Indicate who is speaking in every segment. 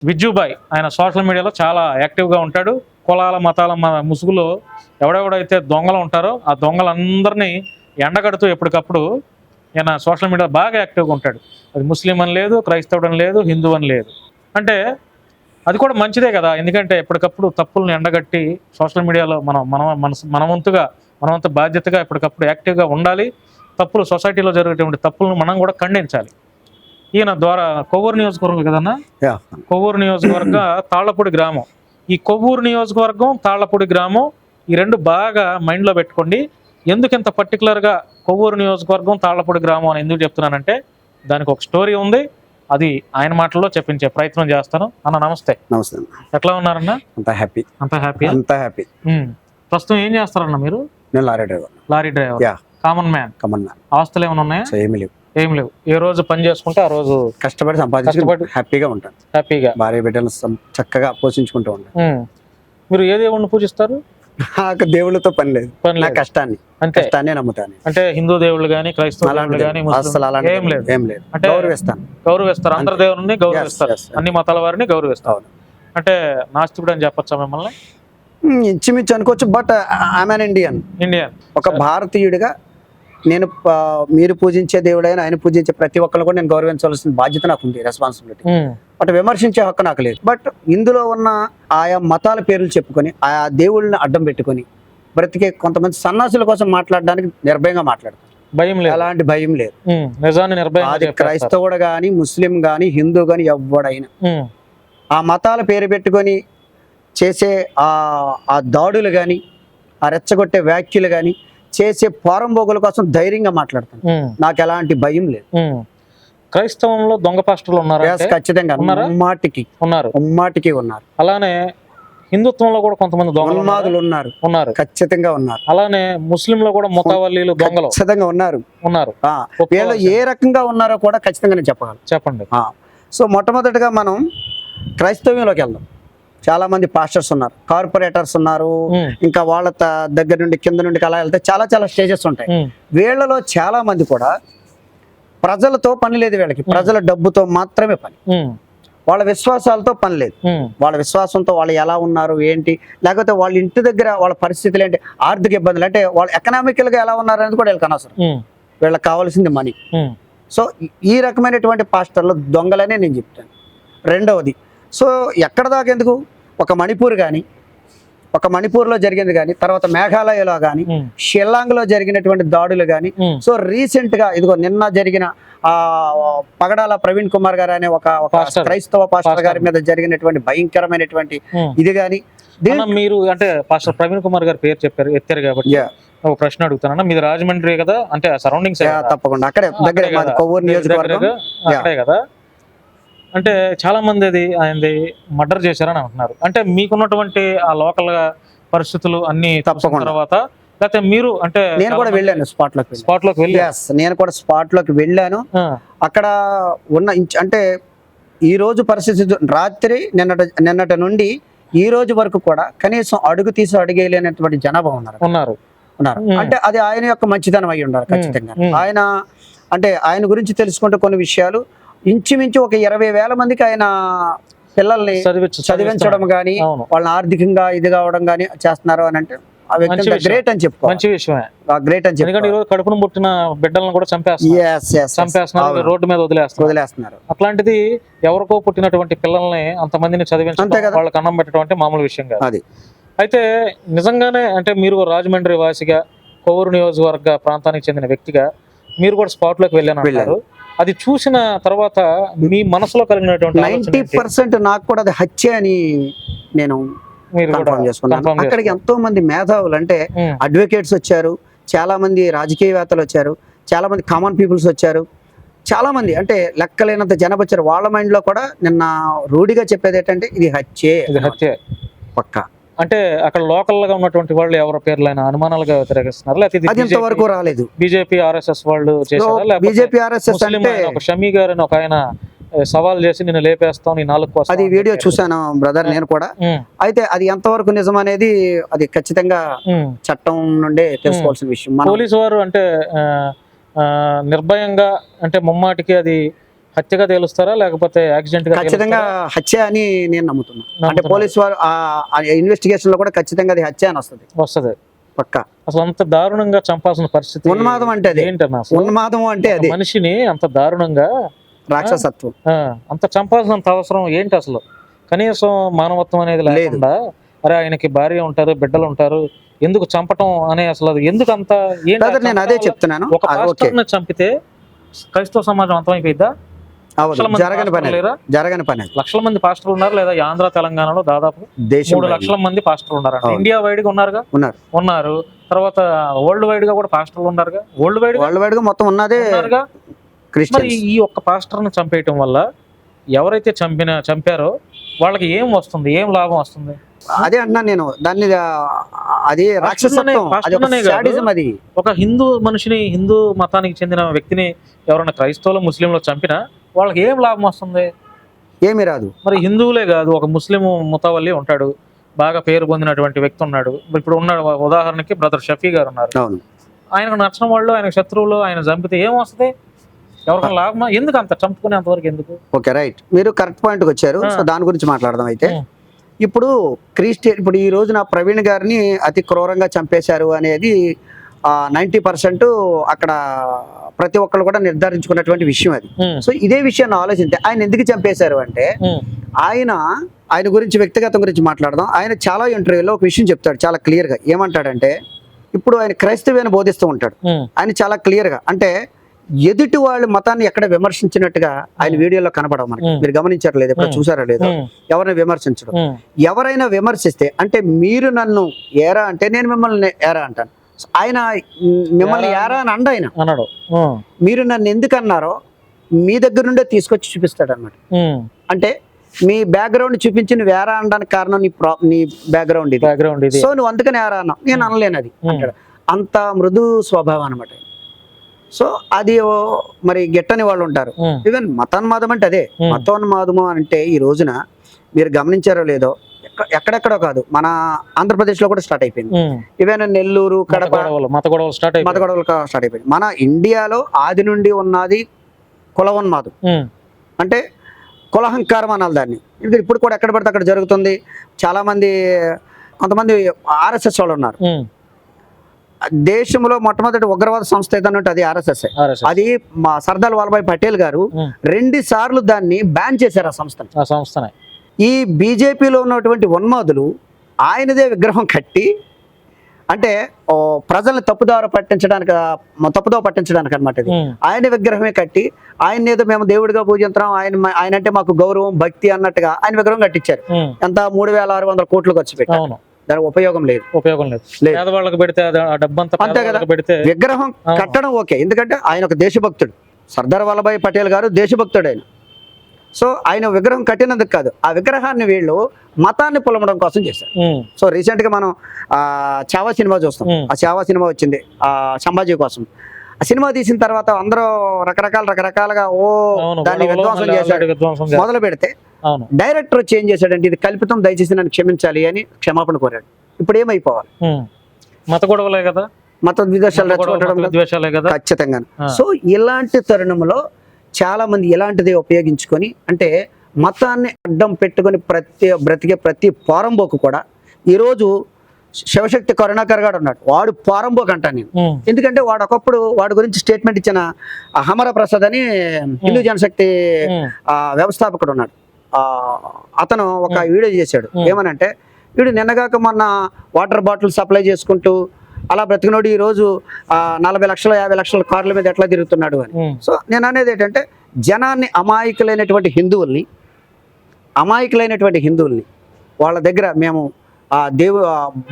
Speaker 1: విజ్జుబాయ్ ఆయన సోషల్ మీడియాలో చాలా యాక్టివ్గా ఉంటాడు. కులాల మతాల ముసుగులో ఎవడెవడైతే దొంగలు ఉంటారో ఆ దొంగలందరినీ ఎండగడుతూ ఎప్పటికప్పుడు ఈయన సోషల్ మీడియా బాగా యాక్టివ్గా ఉంటాడు. అది ముస్లిం అని లేదు, క్రైస్తవుడు అని లేదు, హిందూ అని లేదు. అంటే అది కూడా మంచిదే కదా, ఎందుకంటే ఎప్పటికప్పుడు తప్పులను ఎండగట్టి సోషల్ మీడియాలో మనవంతు బాధ్యతగా ఎప్పటికప్పుడు యాక్టివ్గా ఉండాలి. తప్పులు సొసైటీలో జరిగేటువంటి తప్పులను మనం కూడా ఖండించాలి. ఈయన ద్వారా కొవ్వూరు నియోజకవర్గం కదన్నా, కొవ్వూరు నియోజకవర్గ తాళ్లపూడి గ్రామం. ఈ కొవ్వూరు నియోజకవర్గం తాళ్లపూడి గ్రామం ఈ రెండు బాగా మైండ్లో పెట్టుకోండి. ఎందుకు ఇంత పర్టికులర్గా కొవ్వూరు నియోజకవర్గం తాళ్లపూడి గ్రామం అని ఎందుకు చెప్తున్నానంటే దానికి ఒక స్టోరీ ఉంది. అది ఆయన మాటల్లో చెప్పించే ప్రయత్నం చేస్తాను. అన్న నమస్తే.
Speaker 2: నమస్తే.
Speaker 1: ఎట్లా ఉన్నారన్న?
Speaker 2: అంతా హ్యాపీ.
Speaker 1: అంతా హ్యాపీ.
Speaker 2: అంతా హ్యాపీ.
Speaker 1: ప్రస్తుతం ఏం చేస్తారన్న మీరు?
Speaker 2: నేను lorry driver.
Speaker 1: Lorry driver. Common man. ఆస్తులు ఏమైనా ఉన్నాయా?
Speaker 2: ఏమి లేవు.
Speaker 1: ఏం లేవు. ఏ రోజు పని చేసుకుంటే ఆ రోజు
Speaker 2: కష్టపడి సంపాదించుకుంటూ హ్యాపీగా ఉంటాను.
Speaker 1: హ్యాపీగా
Speaker 2: భార్య బిడ్డలు చక్కగా పోషించుకుంటూ ఉంటాను.
Speaker 1: మీరు ఏ దేవుణ్ణి పూజిస్తారు?
Speaker 2: నాకు దేవుళ్ళతో పని లేదు, నా కష్టాన్ని కష్టాన్ని నమ్ముతాను.
Speaker 1: అంటే హిందూ దేవుళ్ళు కానీ క్రైస్తవ దేవుళ్ళు కానీ ఏం లేదు. అంటే గౌరవిస్తారు, అందరి దేవుడిని గౌరవిస్తారు, అన్ని మతాల వారిని గౌరవిస్తారు. అంటే నాస్తికుడు అని చెప్పొచ్చా మిమ్మల్ని?
Speaker 2: ఇంచుమించు అనుకోవచ్చు. But I'm Indian. ఒక భారతీయుడిగా నేను మీరు పూజించే దేవుడైనా ఆయన పూజించే ప్రతి ఒక్కరు కూడా నేను గౌరవించవలసిన బాధ్యత నాకు ఉంది, రెస్పాన్సిబిలిటీ. బట్ విమర్శించే హక్కు నాకు లేదు. బట్ ఇందులో ఉన్న ఆయా మతాల పేర్లు చెప్పుకొని ఆయా దేవుళ్ళని అడ్డం పెట్టుకొని బ్రతికే కొంతమంది సన్నాసుల కోసం మాట్లాడడానికి నిర్భయంగా మాట్లాడతారు.
Speaker 1: భయం లేదు,
Speaker 2: అలాంటి భయం లేదు.
Speaker 1: అది
Speaker 2: క్రైస్తవుడు గాని, ముస్లిం గాని, హిందూ గాని ఎవడైనా ఆ మతాల పేరు పెట్టుకొని చేసే ఆ దాడులు కానీ, ఆ రెచ్చగొట్టే వ్యాఖ్యలు కానీ, చేసే పోరంబోగుల కోసం ధైర్యంగా మాట్లాడతాను. నాకు ఎలాంటి భయం లేదు.
Speaker 1: క్రైస్తవంలో దొంగ పాస్టర్లు ఉన్నారు?
Speaker 2: ఖచ్చితంగా ఉమ్మాటికి ఉన్నారు.
Speaker 1: అలానే హిందుత్వంలో కూడా కొంతమంది
Speaker 2: దొంగలు ఉన్నారు, ఖచ్చితంగా ఉన్నారు.
Speaker 1: అలానే ముస్లింలో కూడా ముతవల్లీలు దొంగలు ఖచ్చితంగా ఉన్నారు.
Speaker 2: వీళ్ళు ఏ రకంగా ఉన్నారో కూడా ఖచ్చితంగా నేను
Speaker 1: చెప్పండి.
Speaker 2: సో మొట్టమొదటిగా మనం క్రైస్తవ్యంలోకి వెళ్దాం. చాలా మంది పాస్టర్స్ ఉన్నారు, కార్పొరేటర్స్ ఉన్నారు, ఇంకా వాళ్ళ దగ్గర నుండి కింద నుండి అలా వెళ్తే చాలా చాలా స్టేజెస్ ఉంటాయి. వీళ్ళలో చాలా మంది కూడా ప్రజలతో పని లేదు, వీళ్ళకి ప్రజల డబ్బుతో మాత్రమే పని, వాళ్ళ విశ్వాసాలతో పని లేదు. వాళ్ళ విశ్వాసంతో వాళ్ళు ఎలా ఉన్నారు ఏంటి, లేకపోతే వాళ్ళ ఇంటి దగ్గర వాళ్ళ పరిస్థితులు ఏంటి, ఆర్థిక ఇబ్బందులు అంటే వాళ్ళు ఎకనామికల్ గా ఎలా ఉన్నారు అనేది కూడా వీళ్ళకి అనవసరం. వీళ్ళకి కావాల్సింది మనీ. సో ఈ రకమైనటువంటి పాస్టర్లు దొంగలనే నేను చెప్తాను. రెండవది, సో ఎక్కడ దాకా ఎందుకు, ఒక మణిపూర్లో జరిగింది కానీ, తర్వాత మేఘాలయలో కానీ, షిల్లాంగ్లో జరిగినటువంటి దాడులు కానీ, సో రీసెంట్ గా ఇదిగో నిన్న జరిగిన పగడాల ప్రవీణ్ కుమార్ గారు అనే ఒక క్రైస్తవ పాస్టర్ గారి మీద జరిగినటువంటి భయంకరమైనటువంటి ఇది కానీ.
Speaker 1: మీరు అంటే పాస్టర్ ప్రవీణ్ కుమార్ గారి పేరు ఎత్తారు కాబట్టి ఒక ప్రశ్న అడుగుతానన్నా. మీది రాజమండ్రి కదా, అంటే సరౌండింగ్స్?
Speaker 2: తప్పకుండా అక్కడే దగ్గర కొవ్వూరు నియోజకవర్గం
Speaker 1: అక్కడే కదా. అంటే చాలా మంది అది ఆయనది మర్డర్ చేశారని అంటున్నారు. అంటే మీకున్నటువంటి ఆ లోకల్ పరిస్థితులు అన్ని తప్పకుండా తర్వాత, లేకపోతే మీరు అంటే
Speaker 2: నేను కూడా వెళ్ళాను స్పాట్లోకి వెళ్ళి నేను కూడా స్పాట్లోకి వెళ్ళాను. అక్కడ ఉన్న అంటే ఈ రోజు పరిస్థితి రాత్రి నిన్నటి నుండి ఈ రోజు వరకు కూడా కనీసం అడుగు తీసి అడిగేయలేనటువంటి జనాభా ఉన్నారు. అంటే అది ఆయన యొక్క మంచితనం అయి ఉండాలి ఖచ్చితంగా. ఆయన గురించి తెలుసుకుంటే కొన్ని విషయాలు ఇంచుమించు ఒక 20,000 మందికి ఆయన పిల్లల్ని చదివించడం కానీ, వాళ్ళని ఆర్థికంగా ఇది కావడం కానీ చేస్తున్నారు అని అంటే గ్రేట్ అని చెప్పుకో.
Speaker 1: మంచి విషయమే,
Speaker 2: గ్రేట్ అని చెప్పి.
Speaker 1: కడుపును పుట్టిన బిడ్డలను కూడా చంపేస్తున్నారు, రోడ్డు మీద వదిలేస్తున్నారు. అట్లాంటిది ఎవరికో పుట్టినటువంటి పిల్లల్ని అంతమందిని చదివించడం, వాళ్ళకి అన్నం పెట్టడం అంటే మామూలు విషయం కాదు. అయితే నిజంగానే అంటే మీరు రాజమండ్రి వాసిగా, కొవ్వూరు నియోజకవర్గ ప్రాంతానికి చెందిన వ్యక్తిగా మీరు కూడా స్పాట్ లోకి వెళ్ళారు. అది చూసిన తర్వాత మీ మనసులో కలిగినటువంటి
Speaker 2: 90% నాకు కూడా అది హత్య అని నేను కన్ఫర్మ్ చేసుకున్నాను. అక్కడికి ఎంతో మంది మేధావులు అంటే అడ్వకేట్స్ వచ్చారు, చాలా మంది రాజకీయవేత్తలు వచ్చారు, చాలా మంది కామన్ పీపుల్స్ వచ్చారు, చాలా మంది అంటే లెక్కలేనంత జనం వచ్చారు. వాళ్ళ మైండ్ లో కూడా నిన్న రూఢిగా చెప్పేది ఏంటంటే ఇది హత్యే పక్కా.
Speaker 1: అంటే అక్కడ లోకల్ గా ఉన్నటువంటి వాళ్ళు ఎవరి పేర్లైనా అనుమానాలుగా వ్యతిరేకిస్తున్నారు, లేకపోతే
Speaker 2: ఇంతవరకు రాలేదు.
Speaker 1: బీజేపీ ఆర్ఎస్ఎస్ వాళ్ళు చేశారా?
Speaker 2: బీజేపీ ఆర్ఎస్ఎస్ అంటే
Speaker 1: ఒక షమీ గారు అని ఒక ఆయన సవాల్ చేసి నేను లేపేస్తాం, నీ 4
Speaker 2: అది వీడియో చూసాను బ్రదర్ నేను కూడా. అయితే అది ఎంతవరకు నిజం అనేది అది ఖచ్చితంగా చట్టం నుండే తెలుసుకోవాల్సిన విషయం.
Speaker 1: పోలీసు వారు అంటే నిర్భయంగా అంటే ముమ్మాటికి అది హత్యగా తేలుస్తారా లేకపోతే యాక్సిడెంట్ గా
Speaker 2: ఖచ్చితంగా హత్య అని నేను నమ్ముతున్నా. అంటే పోలీసు వారు ఇన్వెస్టిగేషన్ లో కూడా ఖచ్చితంగా అది హత్య అని
Speaker 1: వస్తది
Speaker 2: పక్కా.
Speaker 1: అసలు అంత దారుణంగా చంపాల్సిన పరిస్థితి
Speaker 2: ఉన్మాదం అంటే అదే.
Speaker 1: ఏంటన్నా
Speaker 2: ఉన్మాదం అంటే అదే,
Speaker 1: మనిషిని అంత దారుణంగా
Speaker 2: రాక్షసత్వం.
Speaker 1: అంత చంపాల్సినంత అవసరం ఏంటి అసలు? కనీసం మానవత్వం అనేది లేకుండా అరే ఆయనకి భార్య ఉంటారు, బిడ్డలు ఉంటారు, ఎందుకు చంపటం అనే అసలు అది ఎందుకు అంత
Speaker 2: నేను అదే చెప్తున్నాను.
Speaker 1: ఒక పాస్టర్ని చంపితే క్రైస్తవ సమాజం అంతమైపోయిద్దా?
Speaker 2: జరగని పని.
Speaker 1: లక్షల మంది పాస్టర్లు ఉన్నారు లేదా ఆంధ్ర తెలంగాణలో దాదాపు 3 లక్షల మంది పాస్టర్లు ఉన్నారు. ఇండియా వైడ్ గా ఉన్నారు. తర్వాత వరల్డ్ వైడ్ గా కూడా పాస్టర్లు ఉన్నారుగా. వరల్డ్ వైడ్ గా మొత్తం ఉన్నదే. మరి ఈ ఒక్క పాస్టర్ ని చంపేయటం వల్ల ఎవరైతే చంపారో వాళ్ళకి ఏం వస్తుంది, ఏం లాభం వస్తుంది?
Speaker 2: అదే అన్నా నేను దాన్ని, అది రాక్షసత్వం, అది
Speaker 1: ఒక హిందూ మనిషిని, హిందూ మతానికి చెందిన వ్యక్తిని ఎవరైనా క్రైస్తవులు ముస్లింలు చంపినా వాళ్ళకి ఏం లాభం వస్తుంది?
Speaker 2: ఏమీ రాదు.
Speaker 1: మరి హిందువులే కాదు, ఒక ముస్లిం ముతవల్లి ఉంటాడు, బాగా పేరు పొందినటువంటి వ్యక్తి ఉన్నాడు. ఇప్పుడు ఉన్నాడు, ఉదాహరణకి బ్రదర్ షఫీ గారు ఉన్నారు. ఆయనకు నచ్చిన వాళ్ళు, ఆయనకు శత్రువులు, ఆయన చంపితే ఏం వస్తుంది? ఎవరికైనా లాభమా? ఎందుకు అంత చంపుకునే అంతవరకు ఎందుకు?
Speaker 2: ఓకే, రైట్, మీరు కరెక్ట్ పాయింట్కి వచ్చారు. సో దాని గురించి మాట్లాడదాం. అయితే ఇప్పుడు ఇప్పుడు ఈ రోజున ప్రవీణ్ గారిని అతి క్రూరంగా చంపేశారు అనేది 90% అక్కడ ప్రతి ఒక్కరు కూడా నిర్ధారించుకున్నటువంటి విషయం అది. సో ఇదే విషయాన్ని ఆలోచిస్తే ఆయన ఎందుకు చంపేశారు అంటే, ఆయన గురించి, వ్యక్తిగతం గురించి మాట్లాడదాం. ఆయన చాలా ఇంటర్వ్యూలో ఒక విషయం చెప్తాడు చాలా క్లియర్ గా. ఏమంటాడంటే, ఇప్పుడు ఆయన క్రైస్తవ్యాన్ని బోధిస్తూ ఉంటాడు. ఆయన చాలా క్లియర్ గా, అంటే ఎదుటి వాళ్ళ మతాన్ని ఎక్కడ విమర్శించినట్టుగా ఆయన వీడియోలో కనపడవు మనకి. మీరు గమనించారు లేదు, ఎప్పుడు చూసారా లేదు, ఎవరిని విమర్శించడం. ఎవరైనా విమర్శిస్తే, అంటే మీరు నన్ను ఏరా అంటే నేను మిమ్మల్ని ఏరా అంటాను. ఆయన మిమ్మల్ని ఏరా అని ఆయన అన్నాడు. మీరు నన్ను ఎందుకు అన్నారో మీ దగ్గర నుండే తీసుకొచ్చి చూపిస్తాడు అన్నమాట. అంటే మీ బ్యాక్గ్రౌండ్ చూపించి నువ్వు ఏరా అనడానికి కారణం నీ బ్యాక్గ్రౌండ్ ఇది, సో నువ్వు అందుకని ఏరా అన్నావు, నేను అనలేను అది అంటాడు. అంత మృదు స్వభావం అనమాట. సో అది మరి గెట్టని వాళ్ళు ఉంటారు. ఈవెన్ మతోన్మాదం అంటే అదే. మతోన్మాదము అంటే ఈ రోజున మీరు గమనించారో లేదో, ఎక్కడెక్కడో కాదు, మన ఆంధ్రప్రదేశ్ లో కూడా స్టార్ట్ అయిపోయింది. ఈవెన్ నెల్లూరు, కడప మత గొడవలు స్టార్ట్ అయిపోయింది. మన ఇండియాలో ఆది నుండి ఉన్నది కులవన్మాదం, అంటే కులహంకారం అనాలి దాన్ని. ఇప్పుడు కూడా ఎక్కడ పడితే అక్కడ జరుగుతుంది. చాలా మంది, కొంతమంది RSS వాళ్ళు ఉన్నారు. దేశంలో మొట్టమొదటి ఉగ్రవాద సంస్థ ఏదన్నట్టు అది RSS. అది మా సర్దార్ వల్లభాయ్ పటేల్ గారు 2 సార్లు దాన్ని బ్యాన్ చేశారు ఆ సంస్థని. ఈ బీజేపీలో ఉన్నటువంటి ఉన్మాదులు ఆయనదే విగ్రహం కట్టి, అంటే ప్రజల్ని తప్పుదోవ పట్టించడానికి అనమాట. ఇది ఆయన విగ్రహమే కట్టి, ఆయన ఏదో మేము దేవుడిగా పూజించాం, ఆయన అంటే మాకు గౌరవం భక్తి అన్నట్టుగా ఆయన విగ్రహం కట్టించారు. ఎంత 3600 కోట్లు ఖర్చు పెట్టారు. దానికి ఉపయోగం లేదు. అంతే కదా. విగ్రహం కట్టడం ఓకే, ఎందుకంటే ఆయన ఒక దేశభక్తుడు. సర్దార్ వల్లభాయ్ పటేల్ గారు దేశభక్తుడు ఆయన. సో ఆయన విగ్రహం కట్టినందుకు కాదు, ఆ విగ్రహాన్ని వీళ్ళు మతాన్ని పొలమడం కోసం చేశారు. సో రీసెంట్ గా మనం చావా సినిమా చూస్తాం. ఆ చావా సినిమా వచ్చింది సంభాజీ కోసం. ఆ సినిమా తీసిన తర్వాత అందరూ రకరకాలుగా దాన్ని విధ్వంసం చేశాడు. మొదలు పెడితే డైరెక్టర్ చేంజ్ చేశాడంటే ఇది కల్పితం, దయచేసి నన్ను క్షమించాలి అని క్షమాపణ కోరాడు. ఇప్పుడు ఏమైపోవాలి?
Speaker 1: మత గొడవలే కదా,
Speaker 2: మత ద్వేషాలే కదా ఖచ్చితంగా. సో ఇలాంటి తరుణంలో చాలా మంది ఇలాంటిది ఉపయోగించుకొని, అంటే మతాన్ని అడ్డం పెట్టుకొని బ్రతికే ప్రతి పోరంబోకు కూడా ఈరోజు శివశక్తి కరుణాకర్ గారు ఉన్నాడు, వాడు పోరంబోకు అంటాను నేను. ఎందుకంటే వాడు ఒకప్పుడు వాడి గురించి స్టేట్మెంట్ ఇచ్చిన హమర ప్రసాద్ అని హిందూ జనశక్తి వ్యవస్థాపకుడు ఉన్నాడు. అతను ఒక వీడియో చేశాడు. ఏమనంటే, వీడు నిన్నగాక మొన్న వాటర్ బాటిల్ సప్లై చేసుకుంటూ అలా బ్రతికినోడు ఈ రోజు 40 లక్షలు 50 లక్షల కార్ల మీద ఎట్లా తిరుగుతున్నాడు అని. సో నేను అనేది ఏంటంటే, జనాన్ని అమాయకులైనటువంటి హిందువుల్ని వాళ్ళ దగ్గర మేము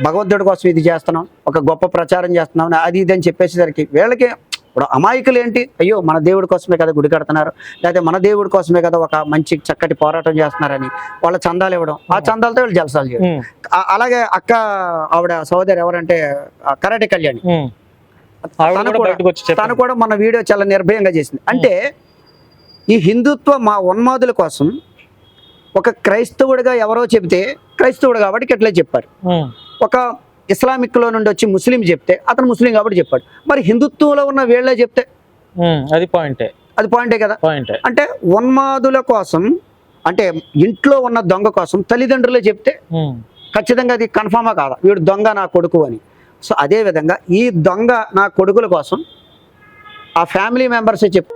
Speaker 2: భగవంతుడి కోసం ఇది చేస్తున్నాం, ఒక గొప్ప ప్రచారం చేస్తున్నాం, అది ఇది అని చెప్పేసేసరికి వీళ్ళకి ఇప్పుడు అమాయకులు ఏంటి, అయ్యో మన దేవుడి కోసమే కదా గుడి కడుతున్నారు, లేకపోతే మన దేవుడి కోసమే కదా ఒక మంచి చక్కటి పోరాటం చేస్తున్నారని వాళ్ళ చందాలు ఇవ్వడం, ఆ చందాలతో వీళ్ళు జలసాలు చేయడం. అలాగే ఆవిడ సోదరి ఎవరంటే కరాటే కళ్యాణి, తను కూడా మన వీడియో చాలా నిర్భయంగా చేసింది. అంటే ఈ హిందుత్వ మా ఉన్మాదుల కోసం ఒక క్రైస్తవుడిగా ఎవరో చెబితే క్రైస్తవుడు కాబట్టి ఎట్లా చెప్పారు, ఒక ఇస్లామిక్ లో నుండి వచ్చి ముస్లిం చెప్తే అతను ముస్లిం కాబట్టి చెప్పాడు. మరి హిందుత్వంలో ఉన్న వీళ్ళే చెప్తే
Speaker 1: అది పాయింటే.
Speaker 2: అది పాయింటే కదా.
Speaker 1: పాయింటే.
Speaker 2: అంటే ఉన్మాదుల కోసం, అంటే ఇంట్లో ఉన్న దొంగ కోసం తల్లిదండ్రులే చెప్తే ఖచ్చితంగా అది కన్ఫామా కాదా వీడు దొంగ నా కొడుకు అని. సో అదే విధంగా ఈ దొంగ నా కొడుకుల కోసం ఆ ఫ్యామిలీ మెంబర్సే చెప్పు